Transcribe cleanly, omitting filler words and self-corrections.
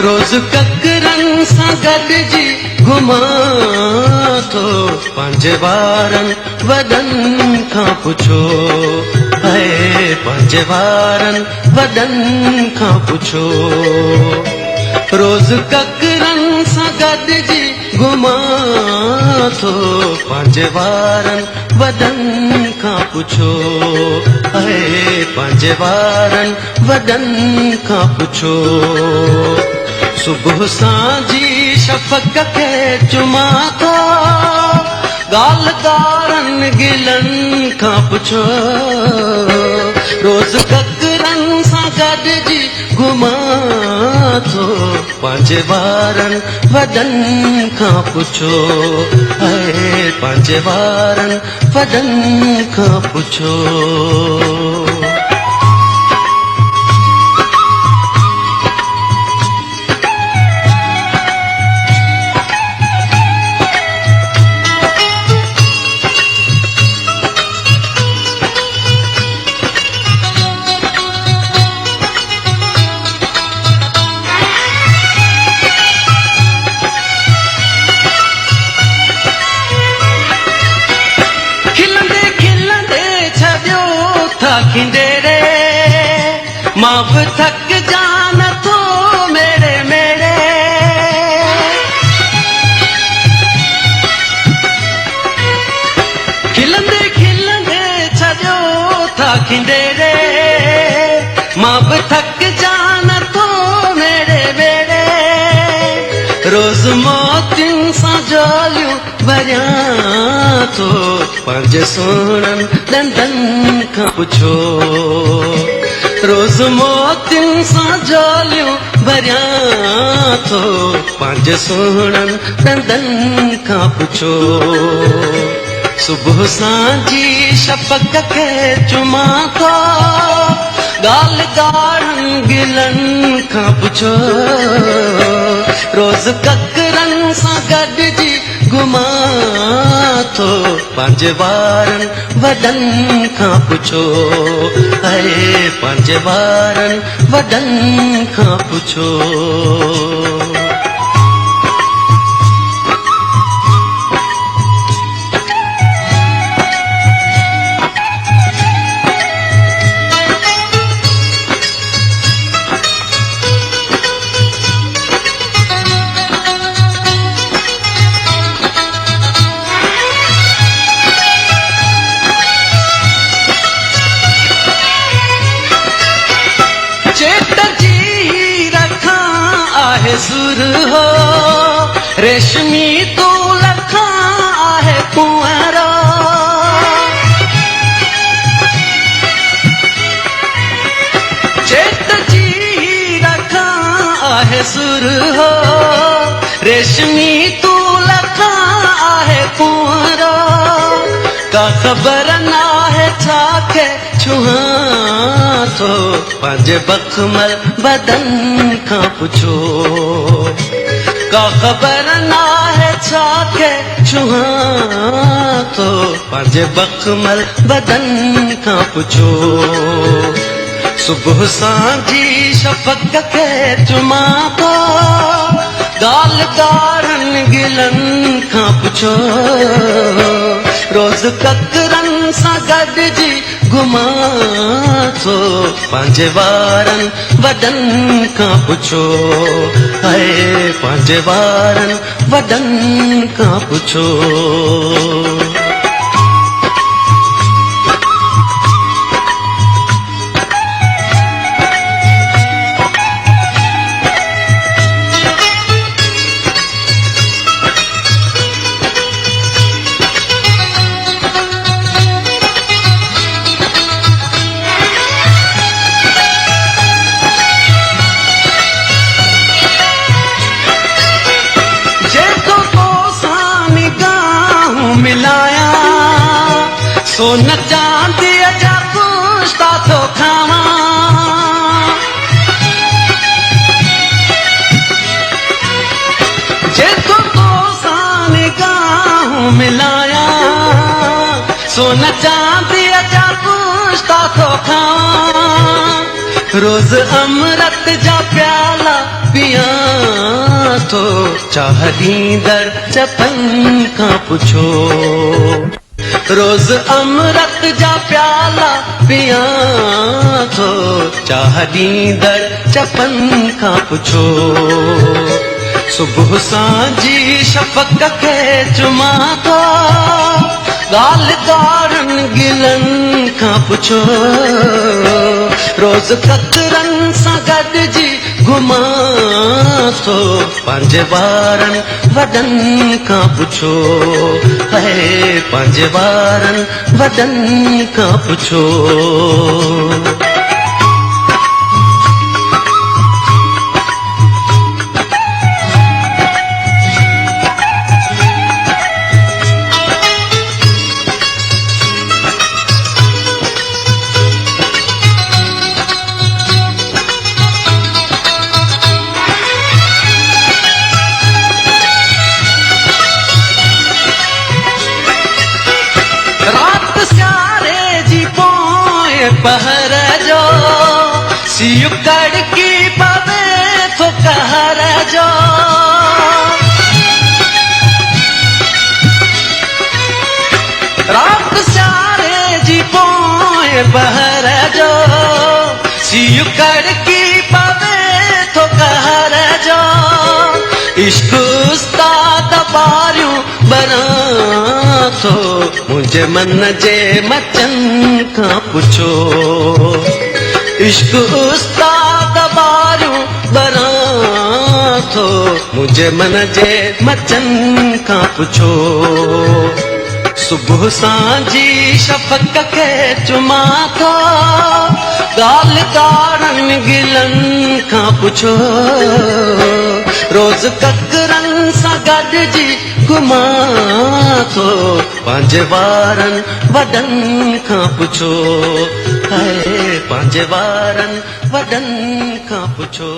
रोज ककरन सां गॾिजी घुमां थो पंहिंजे वारनि वॾनि खां पुछो ऐं पंहिंजे वारनि वॾनि खां पुछो रोज ककरन सां गॾिजी घुमां थो पंहिंजे वारनि वॾनि खां पुछो ऐं पंहिंजे वारनि वॾनि खां पुछो सुबुह सांझी शफ़क़ खे चुमां थो ॻाल्हिदारनि गिलनि खां पुछो रोज़ ककरनि सां गॾिजी घुमां थो पंहिंजे वारनि वॾनि खां पुछो ऐं पंहिंजे वारनि वॾनि खां पुछो खिंडेरे मां भी थक जान थो मेरे मेरे खिलंदे खिलंदे छॾियो था खिंडेरे मां भी थक जान थो मेरे मेरे रोज़ मोतियुनि सां झोलियूं भरियां थो पंहिंजे सुहिणनि ॾंदनि खां पुछो रोज़ मोतियुनि सां झोलियूं भरियां थो पंहिंजे सुहिणनि ॾंदनि खां पुछो सुबुह सांझी शफ़क़ खे चुमां थो ॻाल्हिदारनि गिलनि खां पुछो रोज़ ककरनि सां गॾिजी घुमां थो पंहिंजे वारनि वॾनि खां पुछो ऐं पंहिंजे वारनि वॾनि खां पुछो सुर हो रेशमी तू लखां आहे कुंवरा चेत जी रखां आहे सुर हो रेशमी तू लखां आहे कुंवरा का ख़बर नाहे छा खे छुहां थो पंहिंजे बख़मल बदन खां पुछो का ख़बर नाहे छा खे छुहां थो पंहिंजे बख़मल बदन खां पुछो सुबुह सांझी शफ़क़ खे चुमां थो ॻाल्हिदारनि गिलनि खां पुछो रोज़ ककरनि सां गॾिजी घुमां थो पंहिंजे वारनि वॾनि खां पुछो ऐं पंहिंजे वारनि वॾनि खां पुछो सोन चांदीअ जा पुश्ता थो खावां जेको तोसां निगाहूं मिलायां सोन चांदीअ जा पुश्ता थो खावां रोज अमृत जा प्याला पियां थो, चाह ॾींदड़ चपन खां पुछो। रोज अमृत जा प्याला पियां थो, चाह ॾींदड़ चपन खां पुछो। सुबुह सांझी शफ़क़ खे चुमां थो, ॻाल्हि ॻारनि गिलनि खां पुछो। रोज़ कतरनि सां गॾिजी घुमां थो, पंहिंजे ॿारनि वॾनि खां पुछो। है पंहिंजे ॿारनि वॾनि खां पुछो। रात सियारे जी पोइ पहर जो, सीउ कड़की पवे थो कहर जो। रात सियारे जी पोइ पहर जो, सीउ कड़की पवे थो कहर जो। इश्क उस्ताद बारियूं बरां थो, मुंहिंजे मन जे मचन खां पुछो। इश्क उस्ताद बारियूं बरां थो, मुंहिंजे मन जे मचन खां पुछो। सुबुह सांझी शफ़क़ खे चुमां थो, ॻाल्हि ॻारनि गिलनि खां पुछो। रोज़ ककरनि सां गॾिजी घुमां थो, पंहिंजे ॿारनि वॾनि खां पुछो। है पंहिंजे ॿारनि वॾनि खां पुछो।